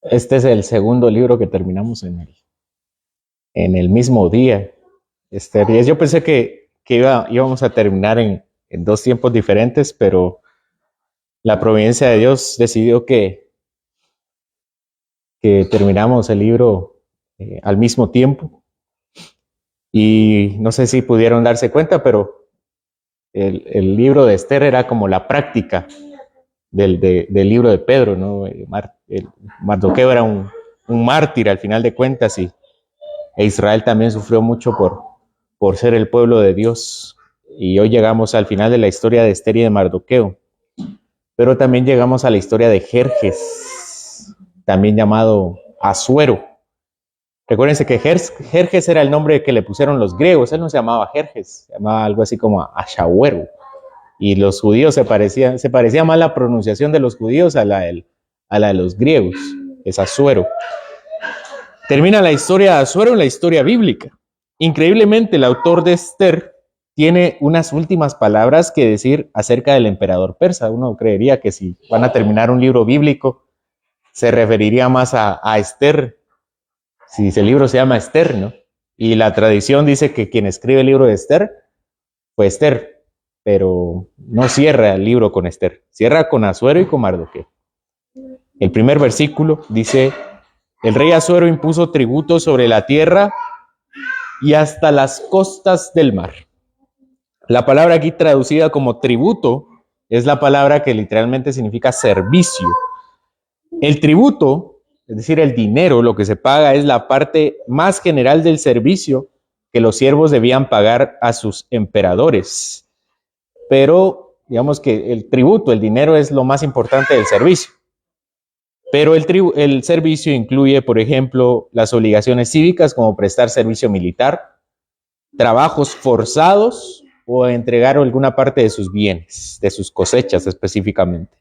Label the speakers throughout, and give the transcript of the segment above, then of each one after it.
Speaker 1: Este es el segundo libro que terminamos en el mismo día. Yo pensé que íbamos a terminar en dos tiempos diferentes, pero la providencia de Dios decidió que terminamos el libro al mismo tiempo. Y no sé si pudieron darse cuenta, pero el libro de Esther era como la práctica del libro de Pedro, ¿no? Mardoqueo era un mártir al final de cuentas, e Israel también sufrió mucho por ser el pueblo de Dios. Y hoy llegamos al final de la historia de Esther y de Mardoqueo, pero también llegamos a la historia de Jerjes, también llamado Asuero. Recuérdense que Jerjes era el nombre que le pusieron los griegos. Él no se llamaba Jerjes, se llamaba algo así como Ashahuero. Y los judíos se parecía más la pronunciación de los judíos a la de los griegos. Es Asuero. Termina la historia de Asuero en la historia bíblica. Increíblemente, el autor de Esther tiene unas últimas palabras que decir acerca del emperador persa. Uno creería que si van a terminar un libro bíblico, se referiría más a Esther, si el libro se llama Esther, ¿no? Y la tradición dice que quien escribe el libro de Esther fue Esther, pero no cierra el libro con Esther, cierra con Asuero y con Mardoqueo. El primer versículo dice: el rey Asuero impuso tributo sobre la tierra y hasta las costas del mar. La palabra aquí traducida como tributo es la palabra que literalmente significa servicio. El tributo, es decir, el dinero, lo que se paga, es la parte más general del servicio que los siervos debían pagar a sus emperadores. Pero digamos que el tributo, el dinero, es lo más importante del servicio. Pero el servicio incluye, por ejemplo, las obligaciones cívicas, como prestar servicio militar, trabajos forzados o entregar alguna parte de sus bienes, de sus cosechas específicamente.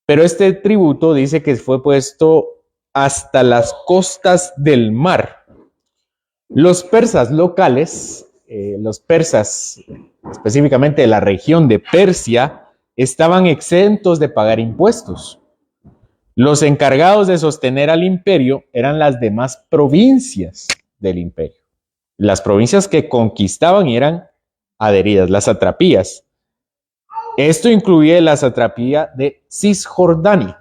Speaker 1: Pero este tributo dice que fue puesto hasta las costas del mar. Los persas locales, los persas específicamente de la región de Persia, estaban exentos de pagar impuestos. Los encargados de sostener al imperio eran las demás provincias del imperio. Las provincias que conquistaban y eran adheridas, las satrapías. Esto incluye la satrapía de Cisjordania.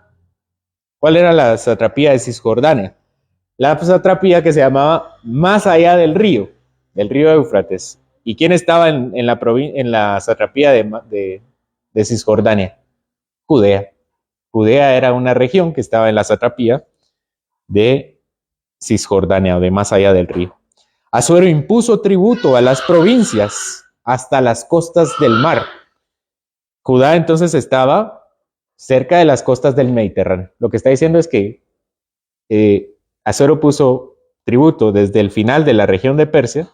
Speaker 1: ¿Cuál era la satrapía de Cisjordania? La satrapía que se llamaba más allá del río Éufrates. ¿Y quién estaba en la satrapía de Cisjordania? Judea. Judea era una región que estaba en la satrapía de Cisjordania, o de más allá del río. Asuero impuso tributo a las provincias hasta las costas del mar. Judá entonces estaba cerca de las costas del Mediterráneo. Lo que está diciendo es que Asuero puso tributo desde el final de la región de Persia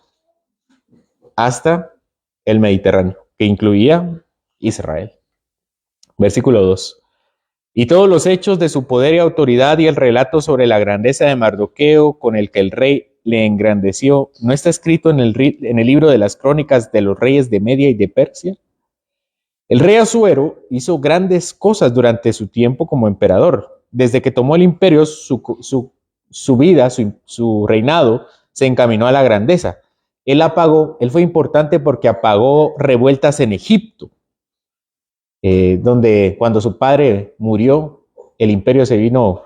Speaker 1: hasta el Mediterráneo, que incluía Israel. Versículo 2. Y todos los hechos de su poder y autoridad y el relato sobre la grandeza de Mardoqueo con el que el rey le engrandeció, ¿no está escrito en el libro de las crónicas de los reyes de Media y de Persia? El rey Asuero hizo grandes cosas durante su tiempo como emperador. Desde que tomó el imperio, su reinado se encaminó a la grandeza. Él fue importante porque apagó revueltas en Egipto, donde cuando su padre murió, el imperio se vino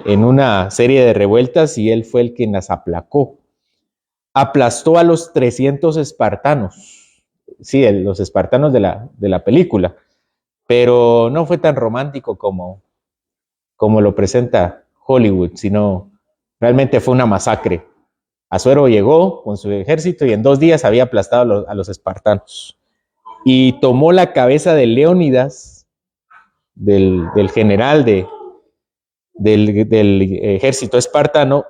Speaker 1: en una serie de revueltas y él fue el quien las aplacó. Aplastó a los 300 espartanos. Sí, los espartanos de la película, pero no fue tan romántico como lo presenta Hollywood, sino realmente fue una masacre. Asuero llegó con su ejército y en 2 días había aplastado a los espartanos. Y tomó la cabeza de Leónidas, del general del ejército espartano,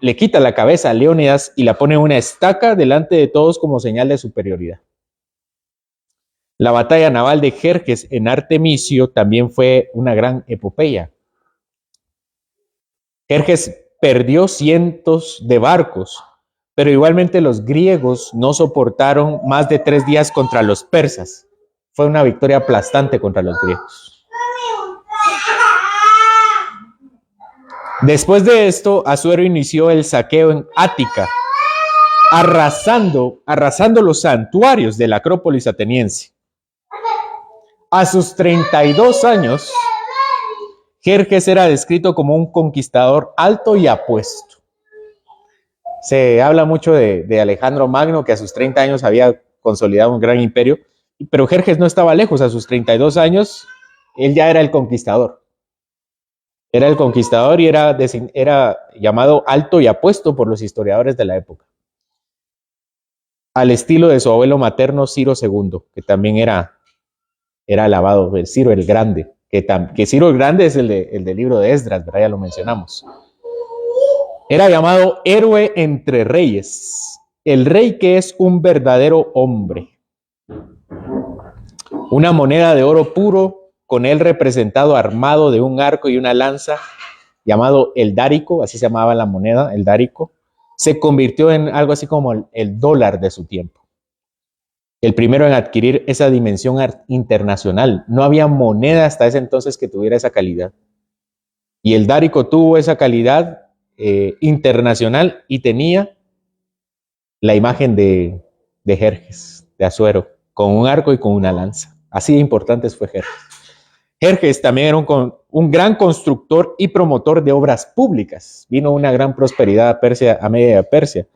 Speaker 1: le quita la cabeza a Leónidas y la pone en una estaca delante de todos como señal de superioridad. La batalla naval de Jerjes en Artemisio también fue una gran epopeya. Jerjes perdió cientos de barcos, pero igualmente los griegos no soportaron más de 3 días contra los persas. Fue una victoria aplastante contra los griegos. Después de esto, Asuero inició el saqueo en Ática, arrasando los santuarios de la Acrópolis ateniense. A sus 32 años, Jerjes era descrito como un conquistador alto y apuesto. Se habla mucho de Alejandro Magno, que a sus 30 años había consolidado un gran imperio, pero Jerjes no estaba lejos. A sus 32 años, él ya era el conquistador. Era el conquistador y era llamado alto y apuesto por los historiadores de la época. Al estilo de su abuelo materno, Ciro II, que también era alabado, el Ciro el Grande, que Ciro el Grande es el del libro de Esdras, ¿verdad? Ya lo mencionamos. Era llamado héroe entre reyes, el rey que es un verdadero hombre. Una moneda de oro puro, con él representado armado de un arco y una lanza, llamado el dárico, así se llamaba la moneda, el dárico, se convirtió en algo así como el dólar de su tiempo. El primero en adquirir esa dimensión internacional. No había moneda hasta ese entonces que tuviera esa calidad. Y el dárico tuvo esa calidad internacional y tenía la imagen de Jerjes, de Asuero, con un arco y con una lanza. Así de importantes fue Jerjes. Jerjes también era un gran constructor y promotor de obras públicas. Vino una gran prosperidad a Persia, a media de Persia.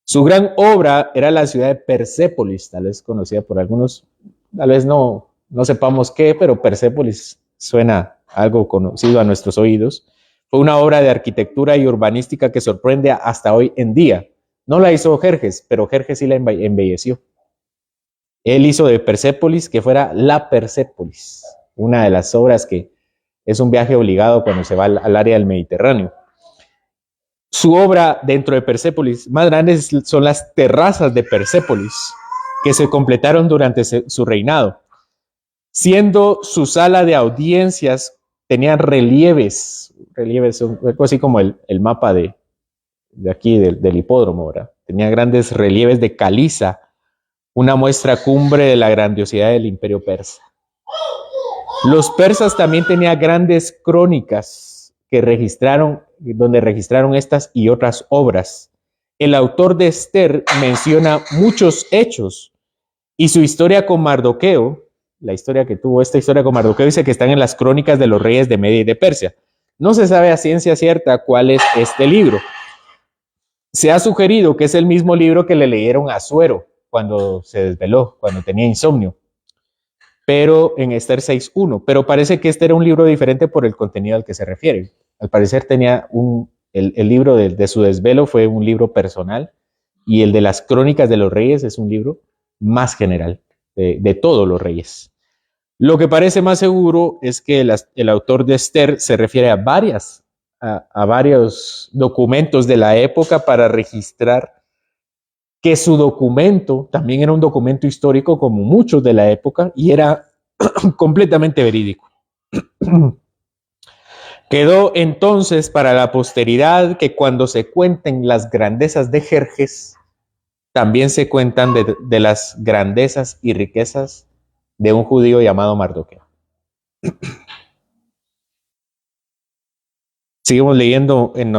Speaker 1: Su gran obra era la ciudad de Persépolis, tal vez conocida por algunos, tal vez no sepamos qué, pero Persépolis suena algo conocido a nuestros oídos. Fue una obra de arquitectura y urbanística que sorprende hasta hoy en día. No la hizo Jerjes, pero Jerjes sí la embelleció. Él hizo de Persépolis que fuera la Persépolis, una de las obras que es un viaje obligado cuando se va al área del Mediterráneo. Su obra dentro de Persépolis más grande son las terrazas de Persépolis, que se completaron durante su reinado. Siendo su sala de audiencias, tenían relieves, algo así como el mapa de aquí del hipódromo, ¿verdad? Tenía grandes relieves de caliza, una muestra cumbre de la grandiosidad del imperio persa. Los persas también tenían grandes crónicas donde registraron estas y otras obras. El autor de Esther menciona muchos hechos y su historia con Mardoqueo, esta historia con Mardoqueo, dice que están en las crónicas de los reyes de Media y de Persia. No se sabe a ciencia cierta cuál es este libro. Se ha sugerido que es el mismo libro que le leyeron a Asuero cuando se desveló, cuando tenía insomnio, pero en Esther 6.1, pero parece que este era un libro diferente por el contenido al que se refiere. Al parecer tenía el libro de su desvelo fue un libro personal y el de las crónicas de los reyes es un libro más general de todos los reyes. Lo que parece más seguro es que el autor de Esther se refiere a varios documentos de la época para registrar que su documento también era un documento histórico como muchos de la época y era completamente verídico. Quedó entonces para la posteridad que cuando se cuenten las grandezas de Jerjes, también se cuentan de las grandezas y riquezas de un judío llamado Mardoqueo. Seguimos leyendo en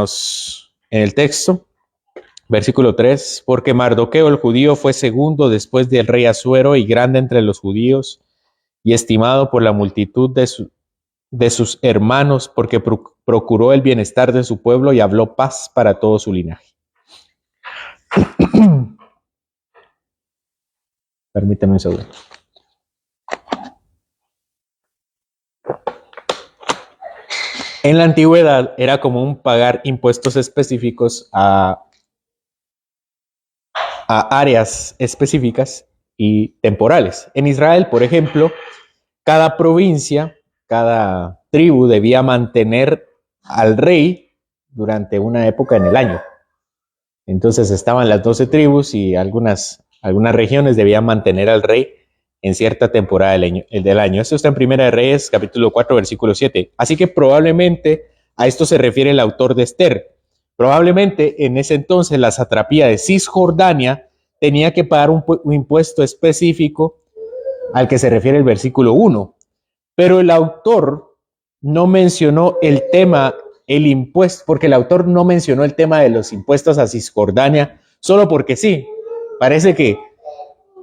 Speaker 1: el texto. Versículo 3, porque Mardoqueo el judío fue segundo después del rey Asuero y grande entre los judíos y estimado por la multitud de sus hermanos porque procuró el bienestar de su pueblo y habló paz para todo su linaje. Permíteme un segundo. En la antigüedad era común pagar impuestos específicos a áreas específicas y temporales. En Israel, por ejemplo, cada provincia, cada tribu debía mantener al rey durante una época en el año. Entonces estaban las 12 tribus y algunas regiones debían mantener al rey en cierta temporada del año. Esto está en Primera de Reyes, capítulo 4, versículo 7. Así que probablemente a esto se refiere el autor de Esther. Probablemente en ese entonces la satrapía de Cisjordania tenía que pagar un impuesto específico al que se refiere el versículo 1. Pero el autor no mencionó el tema, el impuesto, porque el autor no mencionó el tema de los impuestos a Cisjordania, solo porque sí. Parece que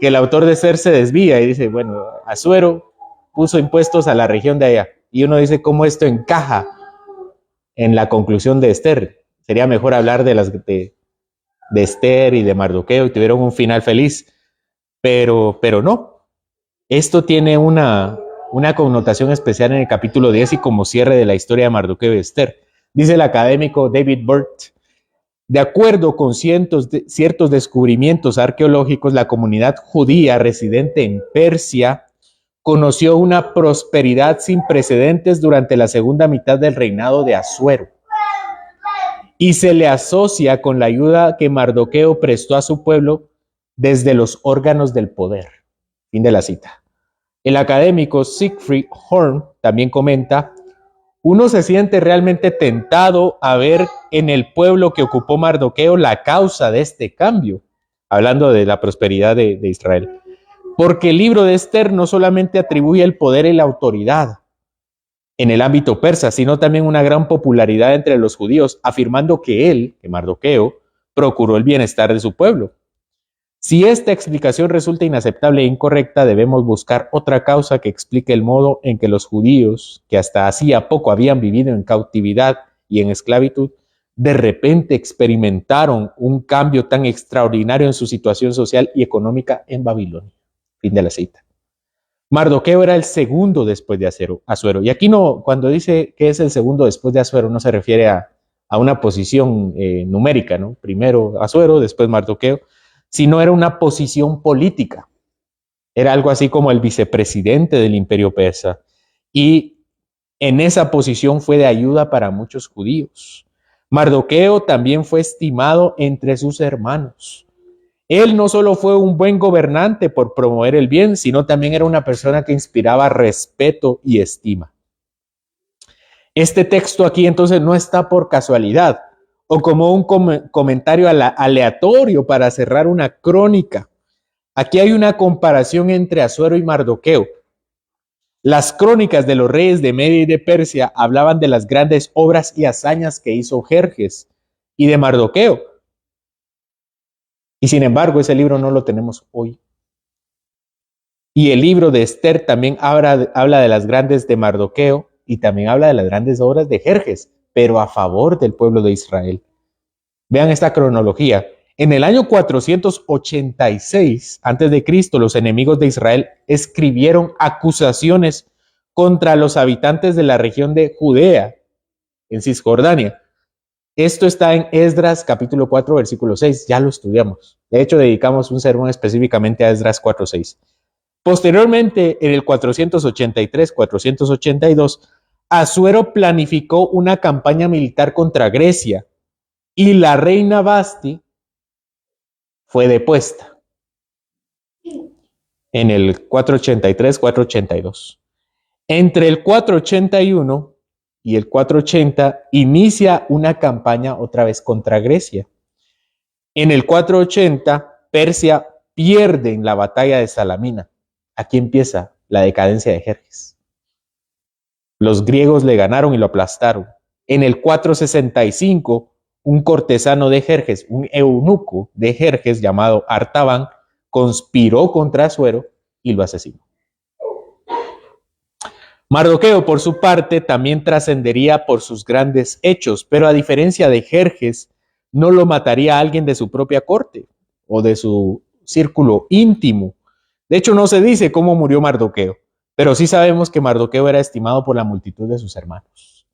Speaker 1: el autor de Esther se desvía y dice, bueno, Asuero puso impuestos a la región de allá. Y uno dice, ¿cómo esto encaja en la conclusión de Esther? Sería mejor hablar de Esther y de Mardoqueo y tuvieron un final feliz. Pero no. Esto tiene una connotación especial en el capítulo 10 y como cierre de la historia de Mardoqueo y Esther. Dice el académico David Burt, de acuerdo con ciertos descubrimientos arqueológicos, la comunidad judía residente en Persia conoció una prosperidad sin precedentes durante la segunda mitad del reinado de Asuero y se le asocia con la ayuda que Mardoqueo prestó a su pueblo desde los órganos del poder. Fin de la cita. El académico Siegfried Horn también comenta, uno se siente realmente tentado a ver en el pueblo que ocupó Mardoqueo la causa de este cambio, hablando de la prosperidad de Israel. Porque el libro de Esther no solamente atribuye el poder y la autoridad en el ámbito persa, sino también una gran popularidad entre los judíos, afirmando que Mardoqueo, procuró el bienestar de su pueblo. Si esta explicación resulta inaceptable e incorrecta, debemos buscar otra causa que explique el modo en que los judíos, que hasta hacía poco habían vivido en cautividad y en esclavitud, de repente experimentaron un cambio tan extraordinario en su situación social y económica en Babilonia. Fin de la cita. Mardoqueo era el segundo después de Asuero. Y aquí no, cuando dice que es el segundo después de Asuero, no se refiere a una posición numérica, ¿no? Primero Asuero, después Mardoqueo, sino era una posición política. Era algo así como el vicepresidente del imperio persa. Y en esa posición fue de ayuda para muchos judíos. Mardoqueo también fue estimado entre sus hermanos. Él no solo fue un buen gobernante por promover el bien, sino también era una persona que inspiraba respeto y estima. Este texto aquí entonces no está por casualidad o como un comentario aleatorio para cerrar una crónica. Aquí hay una comparación entre Asuero y Mardoqueo. Las crónicas de los reyes de Media y de Persia hablaban de las grandes obras y hazañas que hizo Jerjes y de Mardoqueo. Y sin embargo, ese libro no lo tenemos hoy. Y el libro de Esther también habla de las grandes de Mardoqueo y también habla de las grandes obras de Jerjes, pero a favor del pueblo de Israel. Vean esta cronología. En el año 486 a.C., los enemigos de Israel escribieron acusaciones contra los habitantes de la región de Judea, en Cisjordania. Esto está en Esdras capítulo 4, versículo 6. Ya lo estudiamos. De hecho, dedicamos un sermón específicamente a Esdras 4, 6. Posteriormente, en el 483-482, Asuero planificó una campaña militar contra Grecia y la reina Basti fue depuesta en el 483-482. Entre el 481 y el 480 inicia una campaña otra vez contra Grecia. En el 480, Persia pierde en la batalla de Salamina. Aquí empieza la decadencia de Jerjes. Los griegos le ganaron y lo aplastaron. En el 465, un cortesano de Jerjes, un eunuco de Jerjes llamado Artaban, conspiró contra Asuero y lo asesinó. Mardoqueo, por su parte, también trascendería por sus grandes hechos, pero a diferencia de Jerjes, no lo mataría a alguien de su propia corte o de su círculo íntimo. De hecho, no se dice cómo murió Mardoqueo, pero sí sabemos que Mardoqueo era estimado por la multitud de sus hermanos.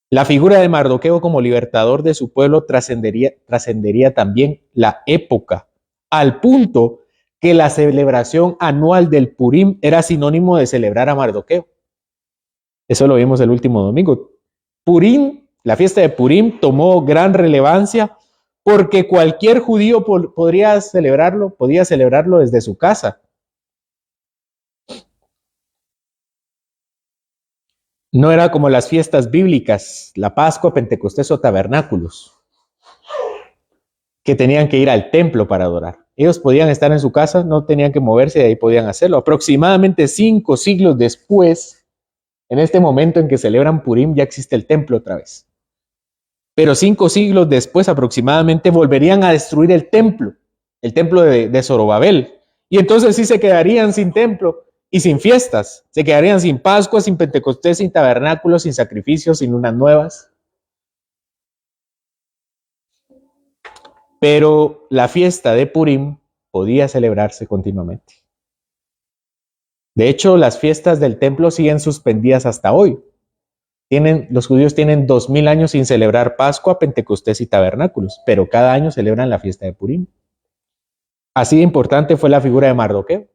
Speaker 1: La figura de Mardoqueo como libertador de su pueblo trascendería también la época, al punto que la celebración anual del Purim era sinónimo de celebrar a Mardoqueo. Eso lo vimos el último domingo. Purim, la fiesta de Purim, tomó gran relevancia porque cualquier judío podía celebrarlo desde su casa. No era como las fiestas bíblicas, la Pascua, Pentecostés o tabernáculos, que tenían que ir al templo para adorar. Ellos podían estar en su casa, no tenían que moverse, de ahí podían hacerlo. Aproximadamente 5 siglos después, en este momento en que celebran Purim, ya existe el templo otra vez. Pero 5 siglos después aproximadamente volverían a destruir el templo de Zorobabel. Y entonces sí se quedarían sin templo y sin fiestas. Se quedarían sin Pascua, sin Pentecostés, sin tabernáculos, sin sacrificios, sin lunas nuevas. Pero la fiesta de Purim podía celebrarse continuamente. De hecho, las fiestas del templo siguen suspendidas hasta hoy. Los judíos tienen 2000 años sin celebrar Pascua, Pentecostés y tabernáculos, pero cada año celebran la fiesta de Purim. Así de importante fue la figura de Mardoqueo.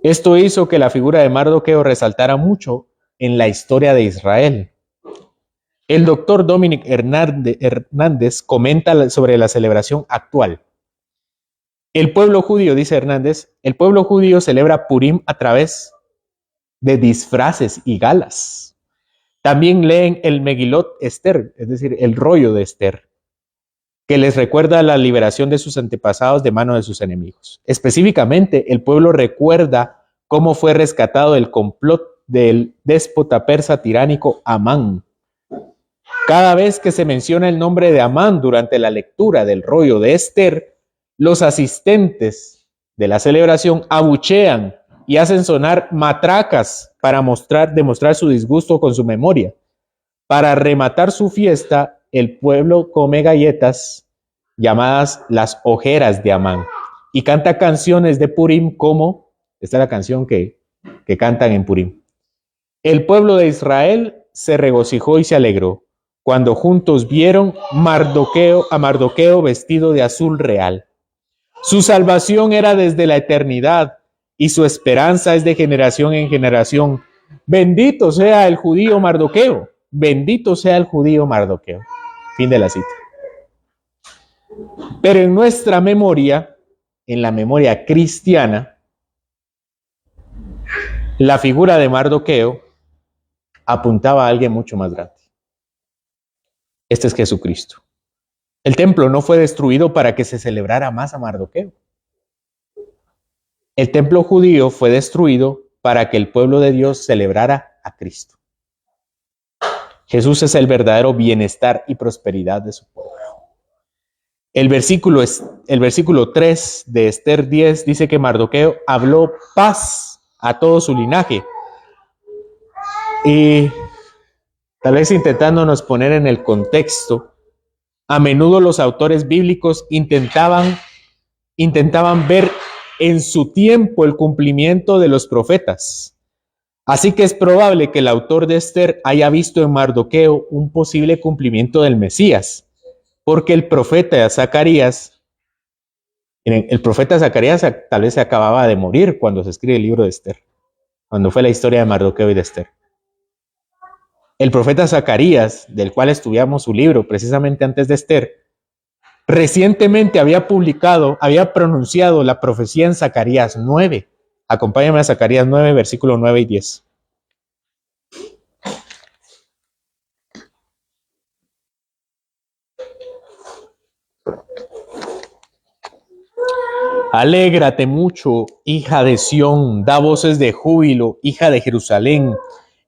Speaker 1: Esto hizo que la figura de Mardoqueo resaltara mucho en la historia de Israel. El doctor Dominic Hernández comenta sobre la celebración actual. El pueblo judío, dice Hernández, el pueblo judío celebra Purim a través de disfraces y galas. También leen el Megilot Esther, es decir, el rollo de Esther, que les recuerda la liberación de sus antepasados de mano de sus enemigos. Específicamente, el pueblo recuerda cómo fue rescatado del complot del déspota persa tiránico Amán. Cada vez que se menciona el nombre de Amán durante la lectura del rollo de Esther, los asistentes de la celebración abuchean y hacen sonar matracas para demostrar su disgusto con su memoria. Para rematar su fiesta, el pueblo come galletas llamadas las ojeras de Amán y canta canciones de Purim como, esta es la canción que cantan en Purim. El pueblo de Israel se regocijó y se alegró cuando juntos vieron a Mardoqueo vestido de azul real. Su salvación era desde la eternidad y su esperanza es de generación en generación. Bendito sea el judío Mardoqueo. Bendito sea el judío Mardoqueo. Fin de la cita. Pero en nuestra memoria, en la memoria cristiana, la figura de Mardoqueo apuntaba a alguien mucho más grande. Este es Jesucristo. El templo no fue destruido para que se celebrara más a Mardoqueo. El templo judío fue destruido para que el pueblo de Dios celebrara a Cristo. Jesús es el verdadero bienestar y prosperidad de su pueblo. El versículo 3 de Esther 10 dice que Mardoqueo habló paz a todo su linaje. Y tal vez intentándonos poner en el contexto, a menudo los autores bíblicos intentaban ver en su tiempo el cumplimiento de los profetas. Así que es probable que el autor de Esther haya visto en Mardoqueo un posible cumplimiento del Mesías, porque el profeta Zacarías tal vez se acababa de morir cuando se escribe el libro de Esther, cuando fue la historia de Mardoqueo y de Esther. El profeta Zacarías, del cual estudiamos su libro precisamente antes de Esther, recientemente había pronunciado la profecía en Zacarías 9. Acompáñame a Zacarías 9, versículos 9 y 10. Alégrate mucho, hija de Sión, da voces de júbilo, hija de Jerusalén.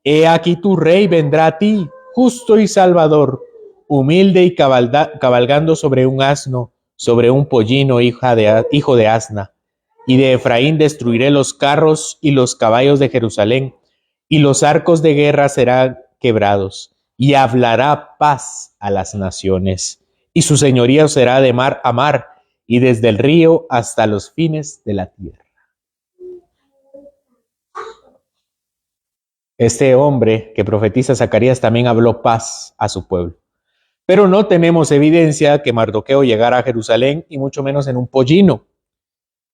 Speaker 1: He aquí tu rey vendrá a ti, justo y salvador, humilde y cabalgando sobre un asno, sobre un pollino, hijo de asna. Y de Efraín destruiré los carros y los caballos de Jerusalén, y los arcos de guerra serán quebrados, y hablará paz a las naciones, y su señorío será de mar a mar, y desde el río hasta los fines de la tierra. Este hombre que profetiza Zacarías también habló paz a su pueblo. Pero no tenemos evidencia que Mardoqueo llegara a Jerusalén y mucho menos en un pollino.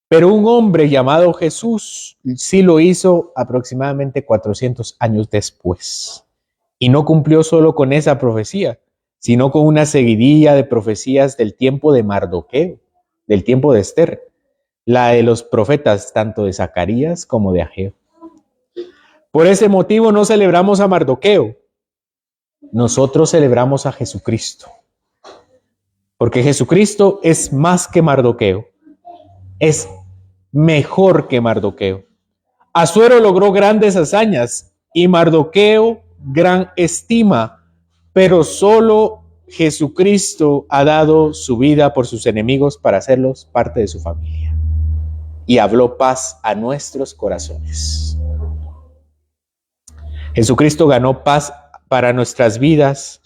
Speaker 1: Pero un hombre llamado Jesús sí lo hizo aproximadamente 400 años después. Y no cumplió solo con esa profecía, sino con una seguidilla de profecías del tiempo de Mardoqueo, del tiempo de Esther, la de los profetas tanto de Zacarías como de Ageo. Por ese motivo no celebramos a Mardoqueo. Nosotros celebramos a Jesucristo. Porque Jesucristo es más que Mardoqueo. Es mejor que Mardoqueo. Asuero logró grandes hazañas y Mardoqueo gran estima, pero solo Jesucristo ha dado su vida por sus enemigos para hacerlos parte de su familia. Y habló paz a nuestros corazones. Jesucristo ganó paz para nuestras vidas,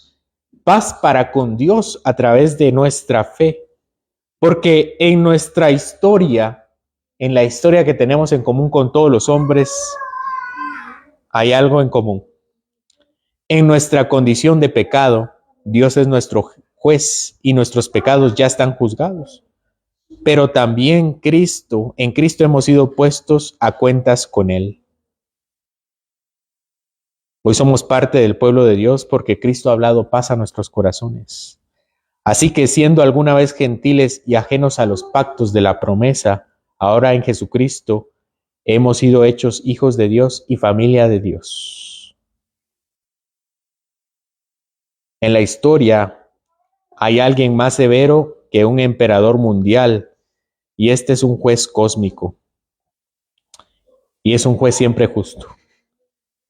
Speaker 1: paz para con Dios a través de nuestra fe, porque en nuestra historia, en la historia que tenemos en común con todos los hombres, hay algo en común. En nuestra condición de pecado, Dios es nuestro juez y nuestros pecados ya están juzgados. Pero también en Cristo hemos sido puestos a cuentas con Él. Hoy somos parte del pueblo de Dios porque Cristo ha hablado paz a nuestros corazones. Así que siendo alguna vez gentiles y ajenos a los pactos de la promesa, ahora en Jesucristo hemos sido hechos hijos de Dios y familia de Dios. En la historia hay alguien más severo que un emperador mundial, y este es un juez cósmico. Y es un juez siempre justo.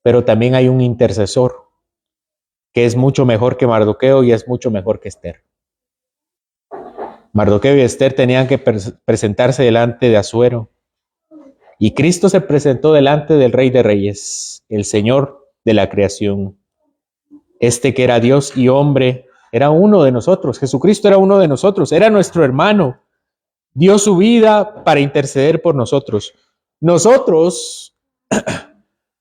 Speaker 1: Pero también hay un intercesor que es mucho mejor que Mardoqueo y es mucho mejor que Esther. Mardoqueo y Esther tenían que presentarse delante de Asuero. Y Cristo se presentó delante del Rey de Reyes, el Señor de la creación. Este que era Dios y hombre, era uno de nosotros. Jesucristo era uno de nosotros, era nuestro hermano. Dio su vida para interceder por nosotros. Nosotros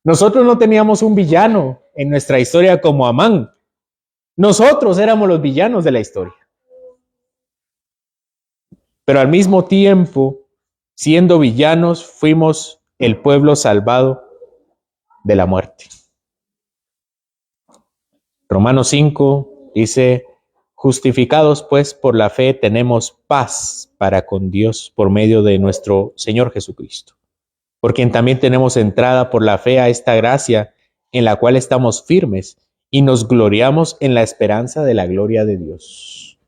Speaker 1: no teníamos un villano en nuestra historia como Amán. Nosotros éramos los villanos de la historia. Pero al mismo tiempo, siendo villanos, fuimos el pueblo salvado de la muerte. Romanos 5 dice, justificados pues por la fe tenemos paz para con Dios por medio de nuestro Señor Jesucristo, por quien también tenemos entrada por la fe a esta gracia en la cual estamos firmes y nos gloriamos en la esperanza de la gloria de Dios.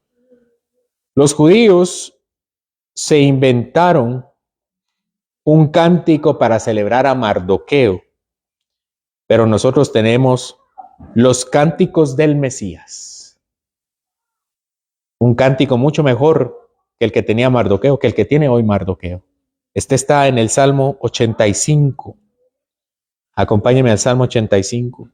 Speaker 1: Los judíos se inventaron un cántico para celebrar a Mardoqueo, pero nosotros tenemos los cánticos del Mesías. Un cántico mucho mejor que el que tenía Mardoqueo, que el que tiene hoy Mardoqueo. Este está en el Salmo 85. Acompáñenme al Salmo 85.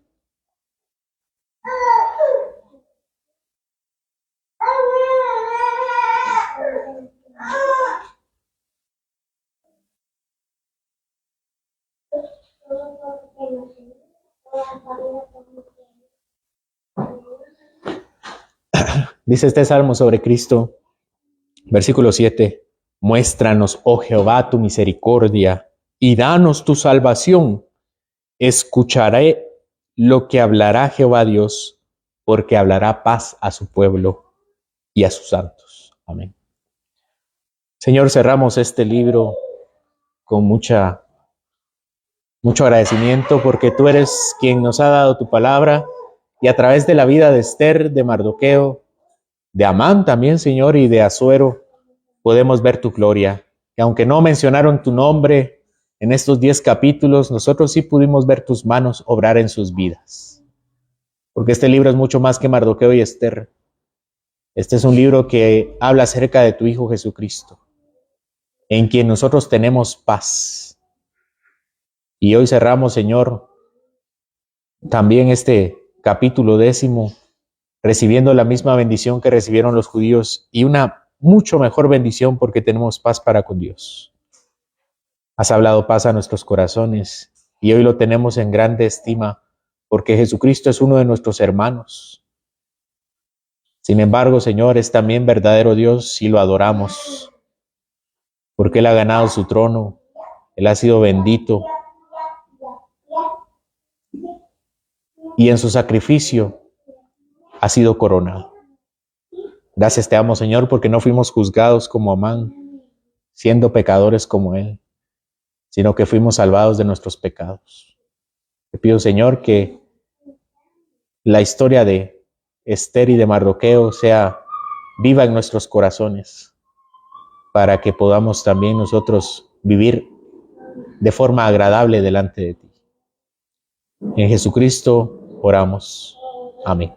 Speaker 1: Dice este salmo sobre Cristo, versículo 7, muéstranos, oh Jehová, tu misericordia y danos tu salvación. Escucharé lo que hablará Jehová Dios, porque hablará paz a su pueblo y a sus santos. Amén. Señor, cerramos este libro con mucho agradecimiento porque tú eres quien nos ha dado tu palabra y a través de la vida de Esther, de Mardoqueo, de Amán también, Señor, y de Asuero, podemos ver tu gloria. Y aunque no mencionaron tu nombre en estos 10 capítulos, nosotros sí pudimos ver tus manos obrar en sus vidas. Porque este libro es mucho más que Mardoqueo y Esther. Este es un libro que habla acerca de tu Hijo Jesucristo, en quien nosotros tenemos paz. Y hoy cerramos, Señor, también este capítulo 10, recibiendo la misma bendición que recibieron los judíos y una mucho mejor bendición porque tenemos paz para con Dios. Has hablado paz a nuestros corazones y hoy lo tenemos en grande estima porque Jesucristo es uno de nuestros hermanos. Sin embargo, Señor, es también verdadero Dios y lo adoramos porque Él ha ganado su trono, Él ha sido bendito y en su sacrificio ha sido coronado. Gracias te amo, Señor, porque no fuimos juzgados como Amán, siendo pecadores como él, sino que fuimos salvados de nuestros pecados. pido, Señor, que la historia de Esther y de Mardoqueo sea viva en nuestros corazones, para que podamos también nosotros vivir de forma agradable delante de ti. En Jesucristo oramos. Amén.